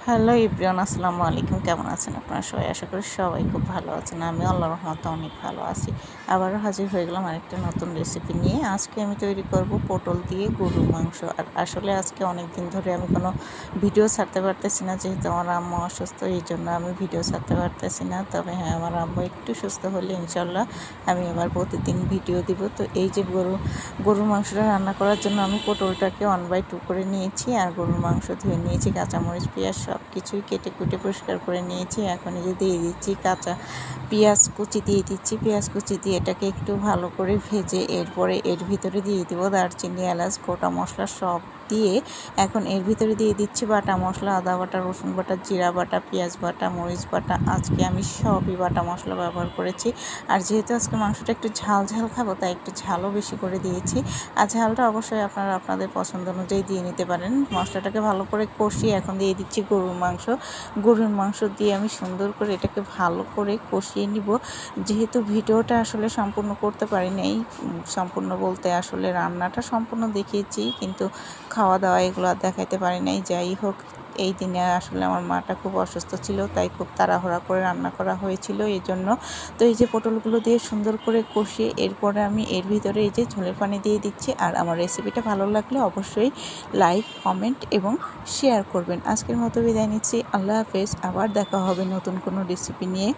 Hello everyone, আসসালামু আলাইকুম। কেমন আছেন আপনারা সবাই? আশা করি সবাই খুব ভালো আছেন। আমি আল্লাহর রহমতে অনেক ভালো আছি। আবারও হাজির হয়ে গেলাম আরেকটা নতুন রেসিপি নিয়ে। আজকে আমি তৈরি করব পটল দিয়ে গরুর মাংস। আর আসলে আজকে অনেক দিন ধরে আমি কোনো ভিডিও ছাড়তে পারতেছি না, যেহেতু আমার আম্মু অসুস্থ, এই জন্য আমি ভিডিও ছাড়তে পারতেছি না। তবে হ্যাঁ, আমার আম্মু একটু সুস্থ হলে ইনশাল্লাহ আমি আবার প্রতিদিন ভিডিও দিব। তো এই যে গরুর মাংসটা রান্না করার জন্য আমি পটলটাকে 1/2 করে নিয়েছি, আর গরুর মাংস ধুয়ে নিয়েছি, কাঁচামরিচ পেঁয়াজ সব কিছুই কেটে কুটে পরিষ্কার করে নিয়েছি। এখন এই যে দিয়ে দিচ্ছি কাঁচা পেঁয়াজ কুচি দিয়ে দিচ্ছি। পেঁয়াজ কুচি দিয়ে এটাকে একটু ভালো করে ভেজে এরপরে এর ভিতরে দিয়ে দিব দারচিনি, এলাচ, গোটা মশলা সব দিয়ে এখন এর ভিতরে দিয়ে দিচ্ছি বাটা মশলা, আদা বাটা, রসুন বাটা, জিরা বাটা, পেঁয়াজ বাটা, মরিচ বাটা। আজকে আমি সবই বাটা মশলা ব্যবহার করেছি। আর যেহেতু আজকে মাংসটা একটু ঝাল ঝাল খাবো, তাই একটু ঝালও বেশি করে দিয়েছি। আর ঝালটা অবশ্যই আপনারা আপনাদের পছন্দ অনুযায়ী দিয়ে নিতে পারেন। মশলাটাকে ভালো করে কষিয়ে এখন দিয়ে দিচ্ছি গরুর মাংস দিয়ে আমি সুন্দর করে এটাকে ভালো করে কষিয়ে নিব। যেহেতু ভিডিওটা আসলে সম্পূর্ণ করতে পারি নাই, সম্পূর্ণ বলতে আসলে রান্নাটা সম্পূর্ণ দেখিয়েছি, কিন্তু খাওয়া দাওয়া এগুলো আর দেখাইতে পারি নাই। যাই হোক, এই দিনে আসলে আমার মাটা খুব অসুস্থ ছিল, তাই খুব তাড়াহুড়া করে রান্না করা হয়েছিল এই জন্য। তো এই যে পটলগুলো দিয়ে সুন্দর করে কষিয়ে এরপরে আমি এর ভিতরে এই যে ঝোলের পানি দিয়ে দিচ্ছি। আর আমার রেসিপিটা ভালো লাগলে অবশ্যই লাইক, কমেন্ট এবং শেয়ার করবেন। আজকের মতো বিদায় নিচ্ছি। আল্লাহ হাফেজ। আবার দেখা হবে নতুন কোনো রেসিপি নিয়ে।